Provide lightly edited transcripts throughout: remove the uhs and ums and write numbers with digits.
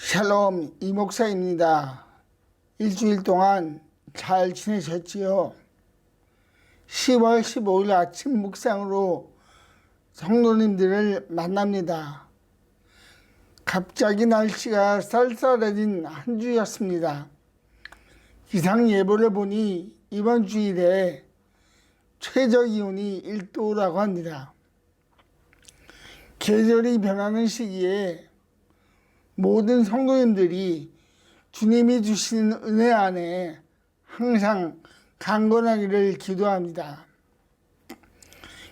샬롬 이목사입니다. 일주일 동안 잘 지내셨지요? 10월 15일 아침 묵상으로 성도님들을 만납니다. 갑자기 날씨가 쌀쌀해진 한 주였습니다. 기상예보를 보니 이번 주일에 최저기온이 1도라고 합니다. 계절이 변하는 시기에 모든 성도님들이 주님이 주시는 은혜 안에 항상 강건하기를 기도합니다.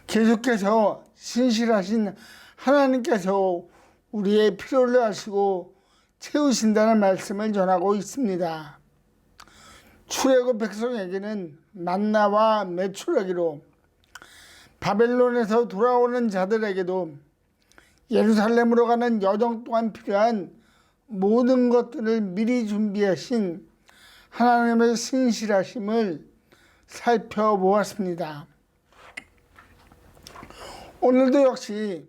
계속해서 신실하신 하나님께서 우리의 필요를 아시고 채우신다는 말씀을 전하고 있습니다. 출애굽 백성에게는 만나와 메추라기로, 바벨론에서 돌아오는 자들에게도 예루살렘으로 가는 여정 동안 필요한 모든 것들을 미리 준비하신 하나님의 신실하심을 살펴보았습니다. 오늘도 역시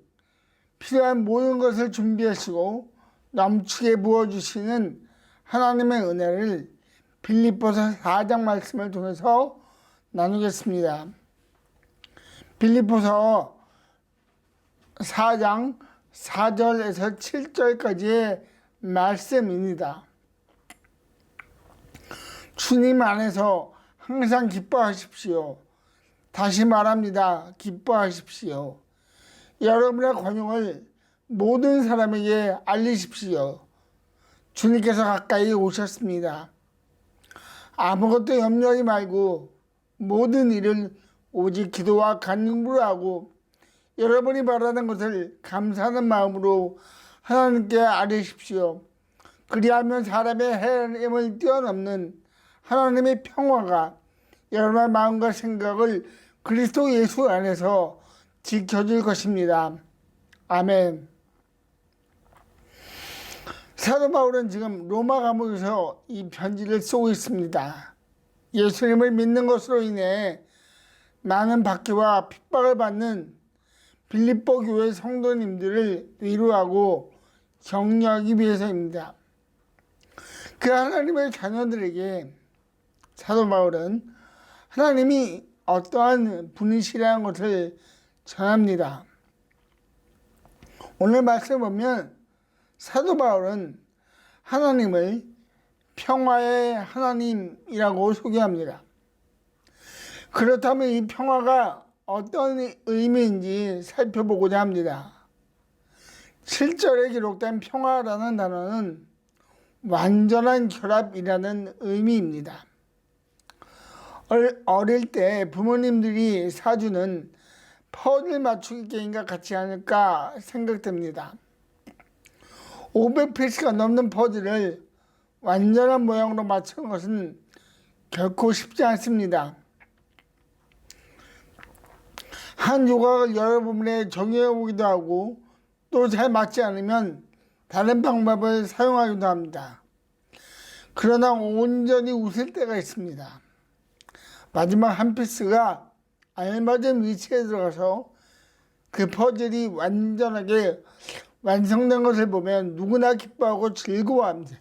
필요한 모든 것을 준비하시고 넘치게 부어주시는 하나님의 은혜를 빌립보서 4장 말씀을 통해서 나누겠습니다. 빌립보서 4장 4절에서 7절까지의 말씀입니다. 주님 안에서 항상 기뻐하십시오. 다시 말합니다. 기뻐하십시오. 여러분의 권용을 모든 사람에게 알리십시오. 주님께서 가까이 오셨습니다. 아무것도 염려하지 말고 모든 일을 오직 기도와 간구로 하고 여러분이 바라는 것을 감사하는 마음으로 하나님께 아뢰십시오. 그리하면 사람의 헤아림을 뛰어넘는 하나님의 평화가 여러분의 마음과 생각을 그리스도 예수 안에서 지켜줄 것입니다. 아멘. 사도 바울은 지금 로마 감옥에서 이 편지를 쓰고 있습니다. 예수님을 믿는 것으로 인해 많은 박해와 핍박을 받는 빌립보 교회 성도님들을 위로하고 격려하기 위해서입니다. 그 하나님의 자녀들에게 사도 바울은 하나님이 어떠한 분이시라는 것을 전합니다. 오늘 말씀을 보면 사도 바울은 하나님을 평화의 하나님이라고 소개합니다. 그렇다면 이 평화가 어떤 의미인지 살펴보고자 합니다. 7절에 기록된 평화라는 단어는 완전한 결합이라는 의미입니다. 어릴 때 부모님들이 사주는 퍼즐 맞추기 게임과 같지 않을까 생각됩니다. 500피스가 넘는 퍼즐을 완전한 모양으로 맞추는 것은 결코 쉽지 않습니다. 한 조각을 여러 부분에 정리해 보기도 하고 또 잘 맞지 않으면 다른 방법을 사용하기도 합니다. 그러나 온전히 웃을 때가 있습니다. 마지막 한 피스가 알맞은 위치에 들어가서 그 퍼즐이 완전하게 완성된 것을 보면 누구나 기뻐하고 즐거워합니다.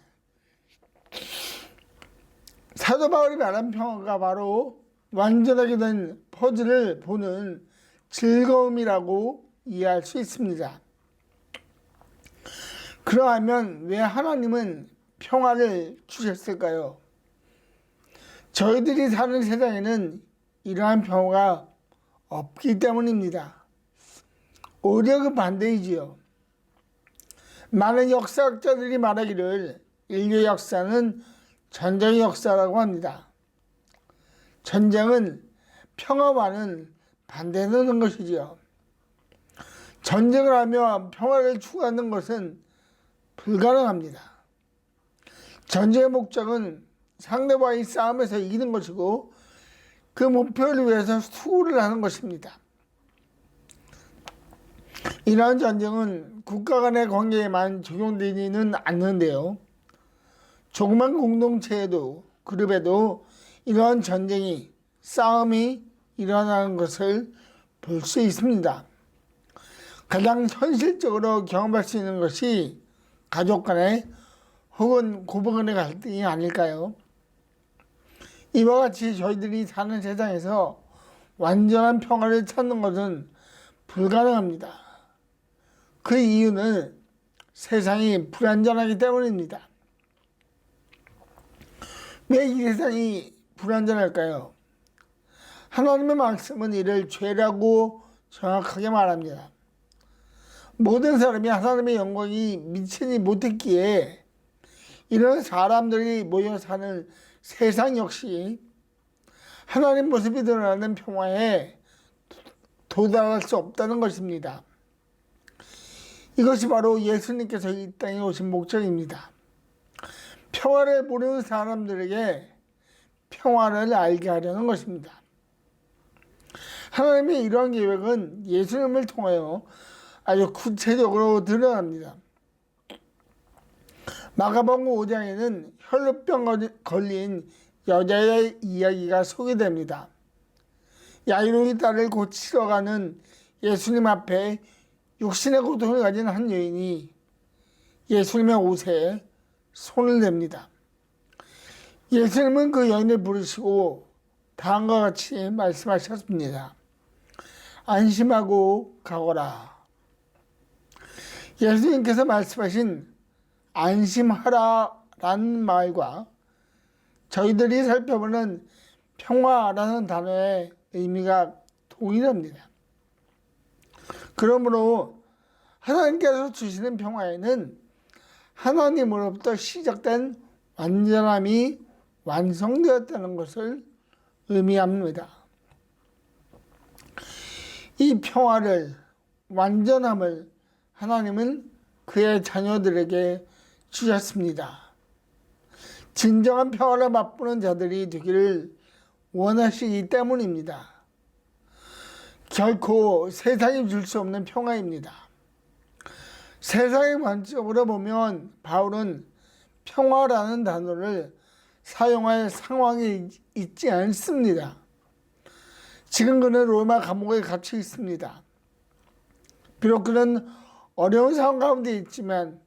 사도 바울이 말한 평화가 바로 완전하게 된 퍼즐을 보는 즐거움이라고 이해할 수 있습니다. 그러하면 왜 하나님은 평화를 주셨을까요? 저희들이 사는 세상에는 이러한 평화가 없기 때문입니다. 오히려 그 반대이지요. 많은 역사학자들이 말하기를 인류의 역사는 전쟁의 역사라고 합니다. 전쟁은 평화와는 반대되는 것이지요. 전쟁을 하며 평화를 추구하는 것은 불가능합니다. 전쟁의 목적은 상대와의 싸움에서 이기는 것이고 그 목표를 위해서 수고를 하는 것입니다. 이러한 전쟁은 국가 간의 관계에만 적용되지는 않는데요. 조그만 공동체에도 그룹에도 이러한 전쟁이 싸움이 일어나는 것을 볼 수 있습니다. 가장 현실적으로 경험할 수 있는 것이 가족 간의 혹은 고부간의 갈등이 아닐까요? 이와 같이 저희들이 사는 세상에서 완전한 평화를 찾는 것은 불가능합니다. 그 이유는 세상이 불완전하기 때문입니다. 왜 이 세상이 불완전할까요? 하나님의 말씀은 이를 죄라고 정확하게 말합니다. 모든 사람이 하나님의 영광이 미치지 못했기에 이런 사람들이 모여 사는 세상 역시 하나님 모습이 드러나는 평화에 도달할 수 없다는 것입니다. 이것이 바로 예수님께서 이 땅에 오신 목적입니다. 평화를 모르는 사람들에게 평화를 알게 하려는 것입니다. 하나님의 이러한 계획은 예수님을 통하여 아주 구체적으로 드러납니다. 마가복음 5장에는 혈루병 걸린 여자의 이야기가 소개됩니다. 야이로의 딸을 고치러 가는 예수님 앞에 육신의 고통을 가진 한 여인이 예수님의 옷에 손을 댑니다. 예수님은 그 여인을 부르시고 다음과 같이 말씀하셨습니다. 안심하고 가거라. 예수님께서 말씀하신 안심하라라는 말과 저희들이 살펴보는 평화라는 단어의 의미가 동일합니다. 그러므로 하나님께서 주시는 평화에는 하나님으로부터 시작된 완전함이 완성되었다는 것을 의미합니다. 이 평화를, 완전함을 하나님은 그의 자녀들에게 주셨습니다. 진정한 평화를 맛보는 자들이 되기를 원하시기 때문입니다. 결코 세상이 줄 수 없는 평화입니다. 세상의 관점으로 보면 바울은 평화라는 단어를 사용할 상황에 있지 않습니다. 지금 그는 로마 감옥에 갇혀 있습니다. 비록 그는 어려운 상황 가운데 있지만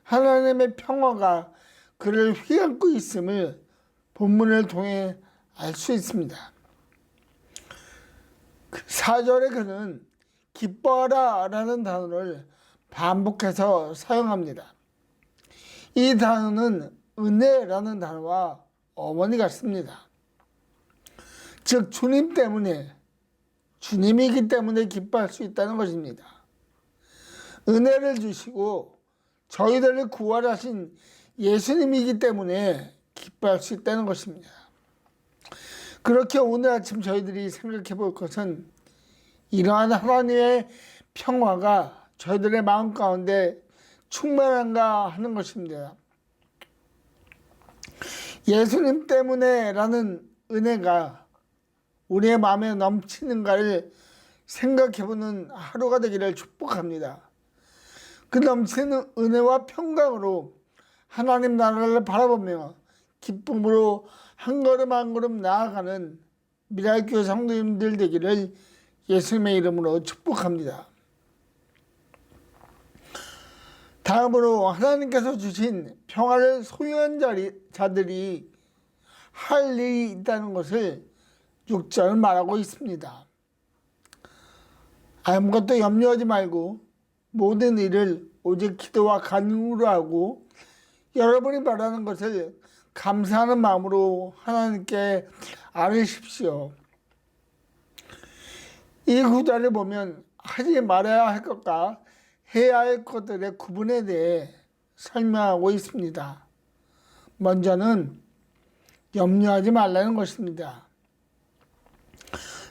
하나님의 평화가 그를 휘감고 있음을 본문을 통해 알 수 있습니다. 4절에 그는 기뻐하라 라는 단어를 반복해서 사용합니다. 이 단어는 은혜라는 단어와 어머니 같습니다. 즉 주님 때문에, 주님이기 때문에 기뻐할 수 있다는 것입니다. 은혜를 주시고 저희들을 구원하신 예수님이기 때문에 기뻐할 수 있다는 것입니다. 그렇게 오늘 아침 저희들이 생각해 볼 것은 이러한 하나님의 평화가 저희들의 마음 가운데 충만한가 하는 것입니다. 예수님 때문에 라는 은혜가 우리의 마음에 넘치는가를 생각해보는 하루가 되기를 축복합니다. 그 넘치는 은혜와 평강으로 하나님 나라를 바라보며 기쁨으로 한 걸음 한 걸음 나아가는 미랄교회 성도님들 되기를 예수님의 이름으로 축복합니다. 다음으로 하나님께서 주신 평화를 소유한 자들이 할 일이 있다는 것을 6절은 말하고 있습니다. 아무것도 염려하지 말고 모든 일을 오직 기도와 간구로 하고 여러분이 바라는 것을 감사하는 마음으로 하나님께 아뢰십시오. 이 구절을 보면 하지 말아야 할 것과 해야 할 것들의 구분에 대해 설명하고 있습니다. 먼저는 염려하지 말라는 것입니다.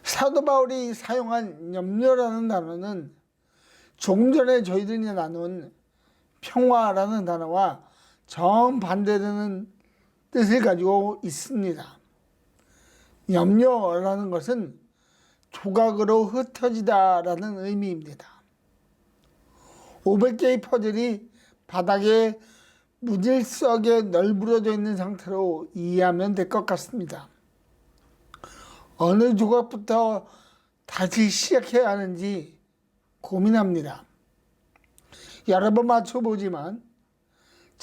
사도 바울이 사용한 염려라는 단어는 조금 전에 저희들이 나눈 평화라는 단어와 정반대되는 뜻을 가지고 있습니다. 염려라는 것은 조각으로 흩어지다라는 의미입니다. 500개의 퍼즐이 바닥에 무질서하게 널브러져 있는 상태로 이해하면 될 것 같습니다. 어느 조각부터 다시 시작해야 하는지 고민합니다. 여러 번 맞춰보지만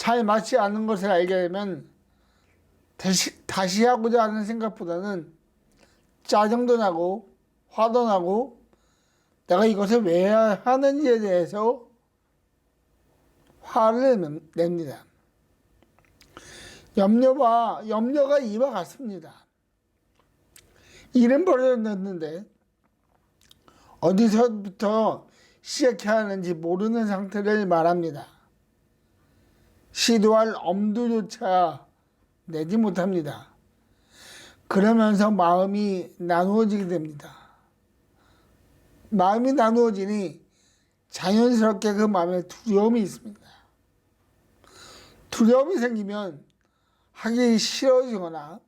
잘 맞지 않는 것을 알게 되면 다시 하고자 하는 생각보다는 짜증도 나고 화도 나고 내가 이것을 왜 하는지에 대해서 화를 냅니다. 염려가 이와 같습니다. 일은 벌어졌는데 어디서부터 시작해야 하는지 모르는 상태를 말합니다. 시도할 엄두조차 내지 못합니다. 그러면서 마음이 나누어지게 됩니다. 마음이 나누어지니 자연스럽게 그 마음에 두려움이 있습니다. 두려움이 생기면 하기 싫어지거나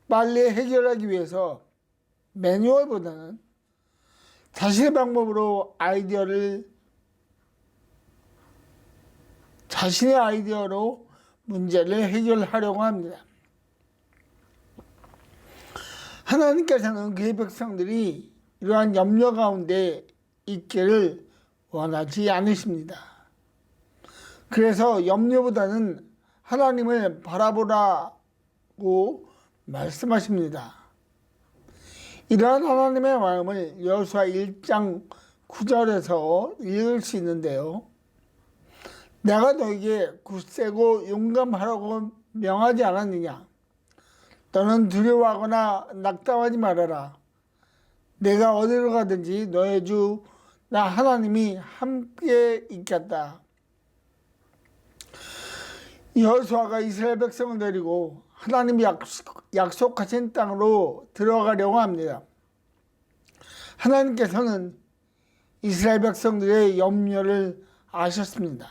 빨리 해결하기 위해서 매뉴얼보다는 자신의 방법으로 자신의 아이디어로 문제를 해결하려고 합니다. 하나님께서는 그의 백성들이 이러한 염려 가운데 있기를 원하지 않으십니다. 그래서 염려보다는 하나님을 바라보라고 말씀하십니다. 이러한 하나님의 마음을 여호수아 1장 9절에서 읽을 수 있는데요. 내가 너에게 굳세고 용감하라고 명하지 않았느냐? 너는 두려워하거나 낙담하지 말아라. 내가 어디로 가든지 너의 주 나 하나님이 함께 있겠다. 여호수아가 이스라엘 백성을 데리고 하나님이 약속하신 땅으로 들어가려고 합니다. 하나님께서는 이스라엘 백성들의 염려를 아셨습니다.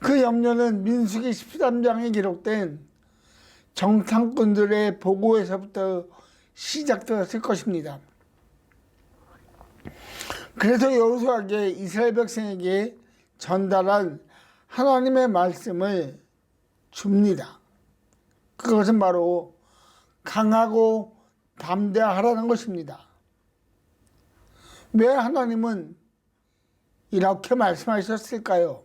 그 염려는 민수기 13장에 기록된 정탐꾼들의 보고에서부터 시작되었을 것입니다. 그래서 여호수아에게 이스라엘 백성에게 전달한 하나님의 말씀을 줍니다. 그것은 바로 강하고 담대하라는 것입니다. 왜 하나님은 이렇게 말씀하셨을까요?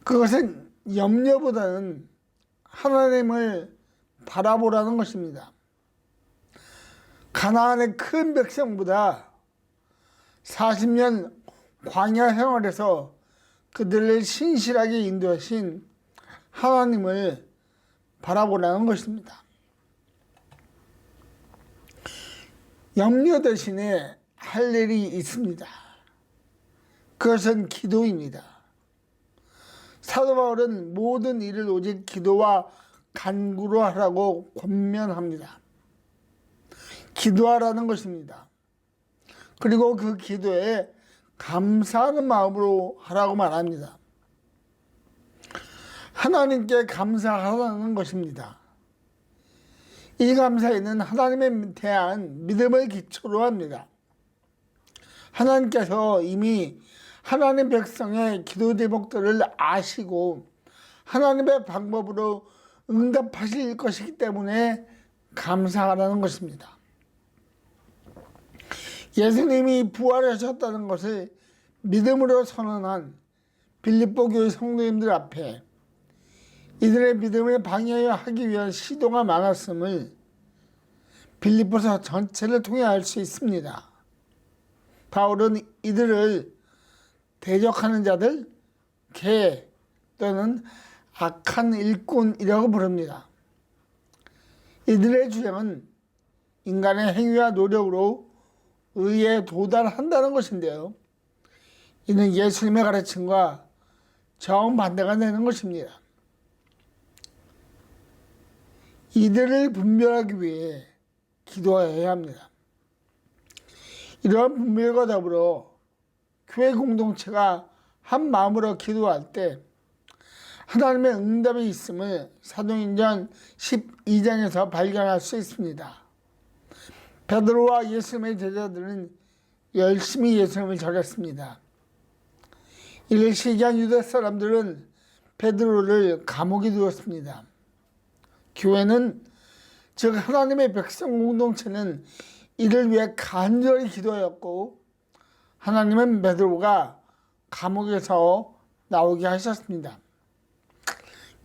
그것은 염려보다는 하나님을 바라보라는 것입니다. 가나안의 큰 백성보다 40년 광야 생활에서 그들을 신실하게 인도하신 하나님을 바라보라는 것입니다. 염려 대신에 할 일이 있습니다. 그것은 기도입니다. 사도 바울은 모든 일을 오직 기도와 간구로 하라고 권면합니다. 기도하라는 것입니다. 그리고 그 기도에 감사하는 마음으로 하라고 말합니다. 하나님께 감사하라는 것입니다. 이 감사에는 하나님에 대한 믿음을 기초로 합니다. 하나님께서 이미 하나님 백성의 기도 제목들을 아시고 하나님의 방법으로 응답하실 것이기 때문에 감사하라는 것입니다. 예수님이 부활하셨다는 것을 믿음으로 선언한 빌립보 교회 성도님들 앞에 이들의 믿음을 방해하기 위한 시도가 많았음을 빌립보서 전체를 통해 알 수 있습니다. 바울은 이들을 대적하는 자들, 개 또는 악한 일꾼이라고 부릅니다. 이들의 주장은 인간의 행위와 노력으로 의에 도달한다는 것인데요. 이는 예수님의 가르침과 정반대가 되는 것입니다. 이들을 분별하기 위해 기도해야 합니다. 이러한 분별과 더불어 교회 공동체가 한 마음으로 기도할 때 하나님의 응답이 있음을 사도행전 12장에서 발견할 수 있습니다. 베드로와 예수님의 제자들은 열심히 예수님을 전했습니다. 이를 시기한 유대 사람들은 베드로를 감옥에 두었습니다. 교회는 즉 하나님의 백성 공동체는 이를 위해 간절히 기도하였고 하나님은 베드로가 감옥에서 나오게 하셨습니다.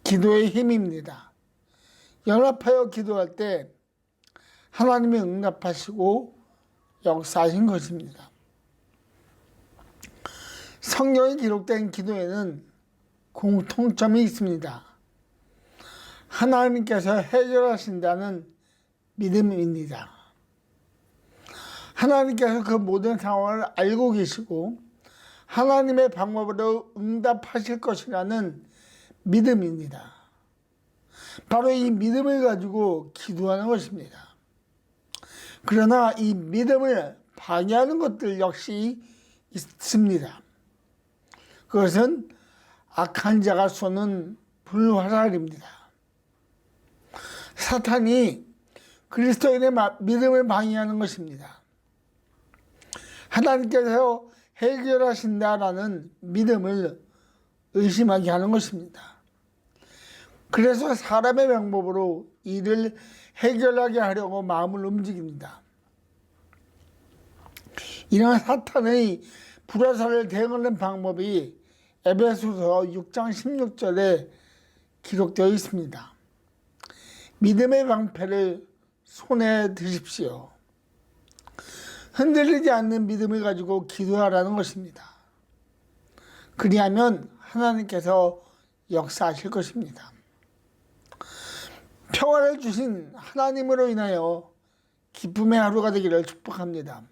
기도의 힘입니다. 연합하여 기도할 때 하나님이 응답하시고 역사하신 것입니다. 성경에 기록된 기도에는 공통점이 있습니다. 하나님께서 해결하신다는 믿음입니다. 하나님께서 그 모든 상황을 알고 계시고 하나님의 방법으로 응답하실 것이라는 믿음입니다. 바로 이 믿음을 가지고 기도하는 것입니다. 그러나 이 믿음을 방해하는 것들 역시 있습니다. 그것은 악한 자가 쏘는 불화살입니다. 사탄이 그리스도인의 믿음을 방해하는 것입니다. 하나님께서 해결하신다라는 믿음을 의심하게 하는 것입니다. 그래서 사람의 방법으로 일을 해결하게 하려고 마음을 움직입니다. 이런 사탄의 불화살을 대응하는 방법이 에베소서 6장 16절에 기록되어 있습니다. 믿음의 방패를 손에 드십시오. 흔들리지 않는 믿음을 가지고 기도하라는 것입니다. 그리하면 하나님께서 역사하실 것입니다. 평화를 주신 하나님으로 인하여 기쁨의 하루가 되기를 축복합니다.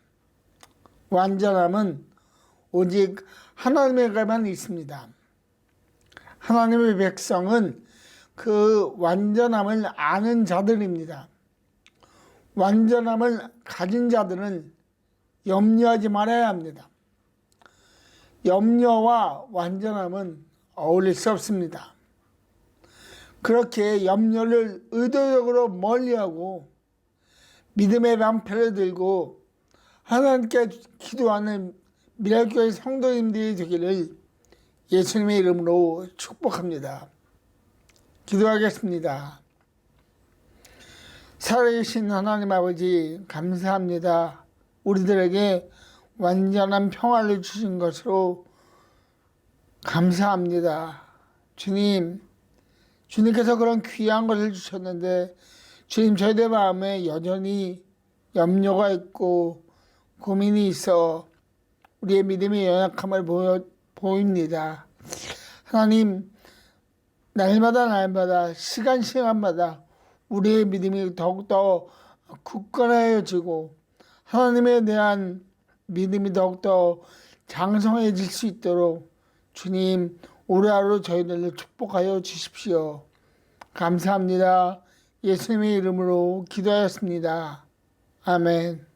완전함은 오직 하나님에게만 있습니다. 하나님의 백성은 그 완전함을 아는 자들입니다. 완전함을 가진 자들은 염려하지 말아야 합니다. 염려와 완전함은 어울릴 수 없습니다. 그렇게 염려를 의도적으로 멀리하고 믿음의 방패를 들고 하나님께 기도하는 미랄교회 성도님들이 되기를 예수님의 이름으로 축복합니다. 기도하겠습니다. 살아계신 하나님 아버지 감사합니다. 우리들에게 완전한 평화를 주신 것으로 감사합니다. 주님께서 그런 귀한 것을 주셨는데 주님 저희들 마음에 여전히 염려가 있고 고민이 있어 우리의 믿음의 연약함을 보입니다. 하나님 날마다 시간마다 우리의 믿음이 더욱더 굳건해지고 하나님에 대한 믿음이 더욱더 장성해질 수 있도록 주님 오늘 하루 저희들을 축복하여 주십시오. 감사합니다. 예수님의 이름으로 기도하였습니다. 아멘.